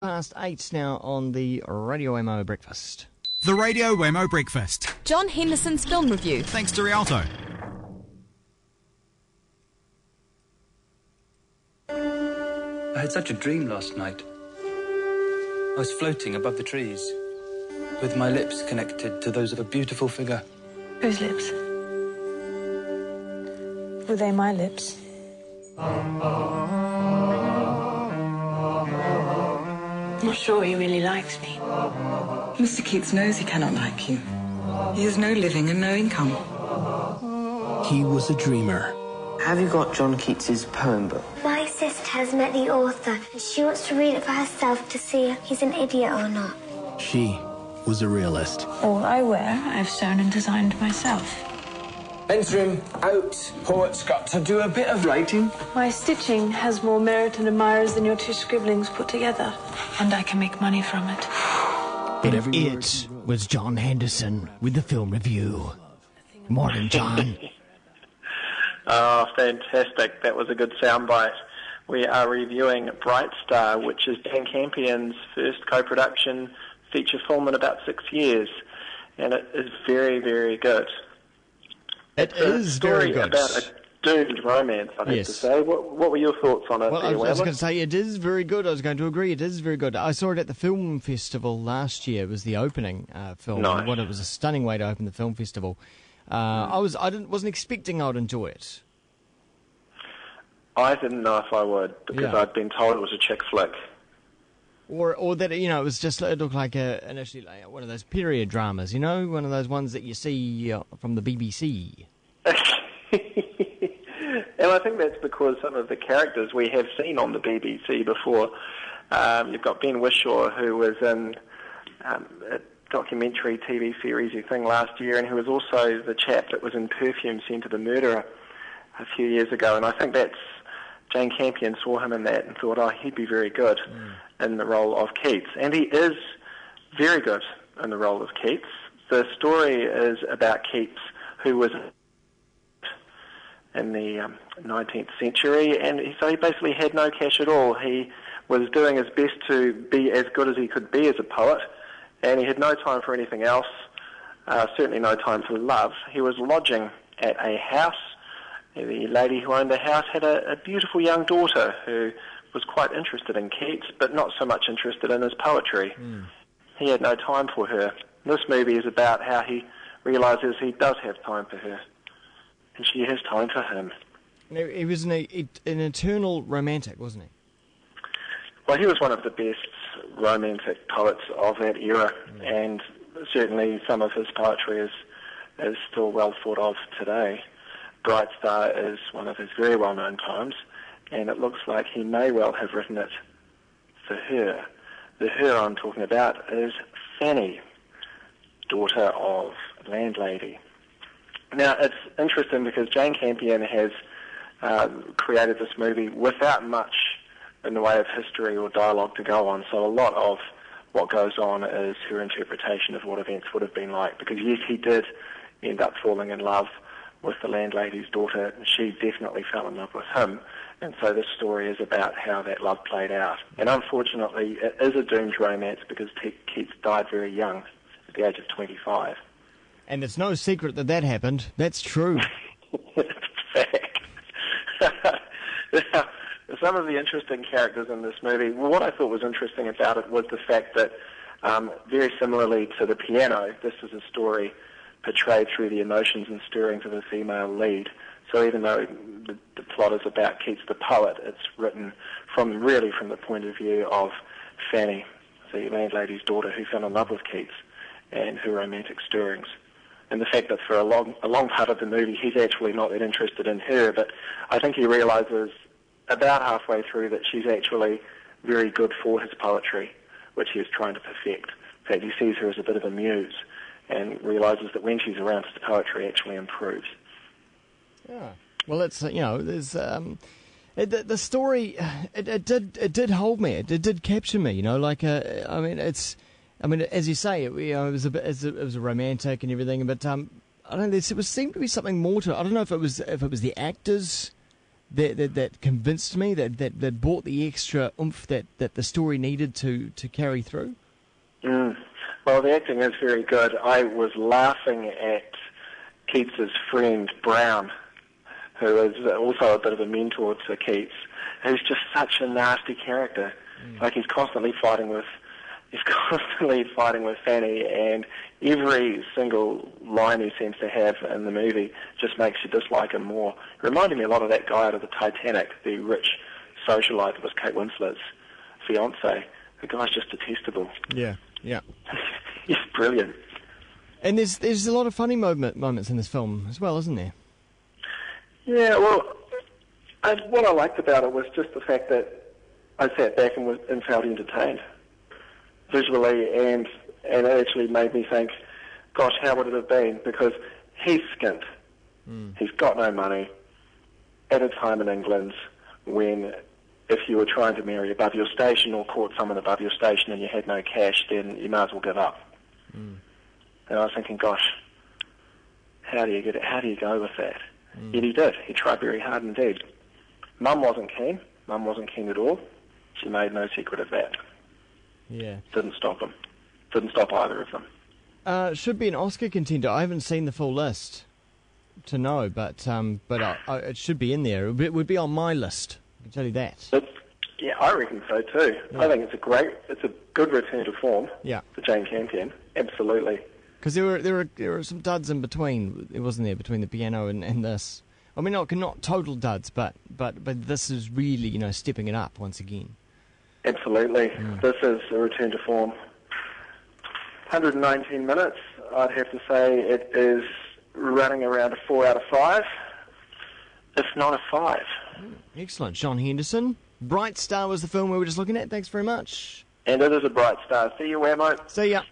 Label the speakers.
Speaker 1: Past 8 now on the Radio Wammo Breakfast.
Speaker 2: The Radio Wammo Breakfast.
Speaker 3: John Henderson's film review.
Speaker 2: Thanks to Rialto.
Speaker 4: I had such a dream last night. I was floating above the trees, with my lips connected to those of a beautiful figure.
Speaker 5: Whose lips? Were they my lips? Not sure he really likes me.
Speaker 6: Mr. Keats knows he cannot like you. He has no living and no income.
Speaker 7: He was a dreamer.
Speaker 8: Have you got John Keats's poem book?
Speaker 9: My sister has met the author, and she wants to read it for herself to see if he's an idiot or not.
Speaker 7: She was a realist.
Speaker 5: All I wear, I've sewn and designed myself.
Speaker 8: Interim out. Poet's got to do a bit of writing.
Speaker 5: My stitching has more merit and admirers than your two scribblings put together, and I can make money from it.
Speaker 1: And it was John Henderson with the film review. Morning, John.
Speaker 10: Oh, fantastic. That was a good soundbite. We are reviewing Bright Star, which is Dan Campion's first co-production feature film in about 6 years. And it is very, very good.
Speaker 1: It's a story
Speaker 10: very good. About a doomed romance, I have to say. What were your thoughts on it?
Speaker 1: Well, I was going to say, it is very good. I was going to agree, it is very good. I saw it at the film festival last year. It was the opening film.
Speaker 10: Nice.
Speaker 1: It was a stunning way to open the film festival. I wasn't expecting I'd enjoy it.
Speaker 10: I didn't know if I would, because I'd been told it was a chick flick.
Speaker 1: Or that, it was just, it looked like initially like one of those period dramas, one of those ones that you see from the BBC.
Speaker 10: And I think that's because some of the characters we have seen on the BBC before. You've got Ben Whishaw, who was in a documentary TV series thing last year, and who was also the chap that was in Perfume, Scent of the Murderer, a few years ago. And I think that's Jane Campion saw him in that and thought, he'd be very good in the role of Keats. And he is very good in the role of Keats. The story is about Keats, who was in the 19th century, and so he basically had no cash at all. He was doing his best to be as good as he could be as a poet, and he had no time for anything else, certainly no time for love. He was lodging at a house. The lady who owned the house had a beautiful young daughter who was quite interested in Keats, but not so much interested in his poetry. He had no time for her. This movie is about how he realises he does have time for her, and she has time for him.
Speaker 1: He was an eternal romantic, wasn't he?
Speaker 10: Well, he was one of the best romantic poets of that era, and certainly some of his poetry is still well thought of today. Bright Star is one of his very well-known poems, and it looks like he may well have written it for her. The her I'm talking about is Fanny, daughter of a landlady. Now, it's interesting because Jane Campion has created this movie without much in the way of history or dialogue to go on, so a lot of what goes on is her interpretation of what events would have been like, because yes, he did end up falling in love with the landlady's daughter, and she definitely fell in love with him, and so this story is about how that love played out. And unfortunately, it is a doomed romance because Keats died very young, at the age of 25.
Speaker 1: And it's no secret that happened. That's true.
Speaker 10: It's fact. Now, some of the interesting characters in this movie, well, what I thought was interesting about it was the fact that, very similarly to The Piano, this is a story portrayed through the emotions and stirrings of a female lead. So even though the plot is about Keats the poet, it's written from the point of view of Fanny, the landlady's daughter who fell in love with Keats, and her romantic stirrings. And the fact that for a long part of the movie he's actually not that interested in her, but I think he realises about halfway through that she's actually very good for his poetry, which he is trying to perfect. In fact, he sees her as a bit of a muse and realises that when she's around, his poetry actually improves.
Speaker 1: Yeah. Well, it's there's the story. It did hold me. It did capture me. As you say, it was a romantic and everything, but I don't know. There seemed to be something more to it. I don't know if it was the actors that convinced me, that brought the extra oomph that the story needed to carry through?
Speaker 10: Well, the acting is very good. I was laughing at Keats's friend Brown, who is also a bit of a mentor to Keats, who's just such a nasty character. Like he's constantly fighting with Fanny, and every single line he seems to have in the movie just makes you dislike him more. It reminded me a lot of that guy out of the Titanic, the rich socialite that was Kate Winslet's fiance. The guy's just detestable.
Speaker 1: Yeah.
Speaker 10: He's brilliant.
Speaker 1: And there's a lot of funny moments in this film as well, isn't there?
Speaker 10: Yeah, well, what I liked about it was just the fact that I sat back and felt entertained visually, and it actually made me think, gosh, how would it have been? Because he's skint. He's got no money at a time in England when if you were trying to marry above your station or court someone above your station and you had no cash, then you might as well give up. And I was thinking, gosh, how do you go with that? Yet he did. He tried very hard indeed. Mum wasn't keen. Mum wasn't keen at all. She made no secret of that.
Speaker 1: Yeah.
Speaker 10: Didn't stop him. Didn't stop either of them.
Speaker 1: Should be an Oscar contender. I haven't seen the full list to know, but it should be in there. It would be on my list. I can tell you that.
Speaker 10: Yeah, I reckon so too. Yeah. I think it's a good return to form.
Speaker 1: Yeah.
Speaker 10: For Jane Campion. Absolutely.
Speaker 1: Because there were some duds in between. It wasn't there between the piano and this. I mean, not total duds, but this is really stepping it up once again.
Speaker 10: Absolutely. This is a return to form. 119 minutes. I'd have to say it is running around a 4 out of 5, if not a 5.
Speaker 1: Excellent. Sean Henderson. Bright Star was the film we were just looking at. Thanks very much.
Speaker 10: And it is a bright star. See you, Wammo.
Speaker 1: See ya.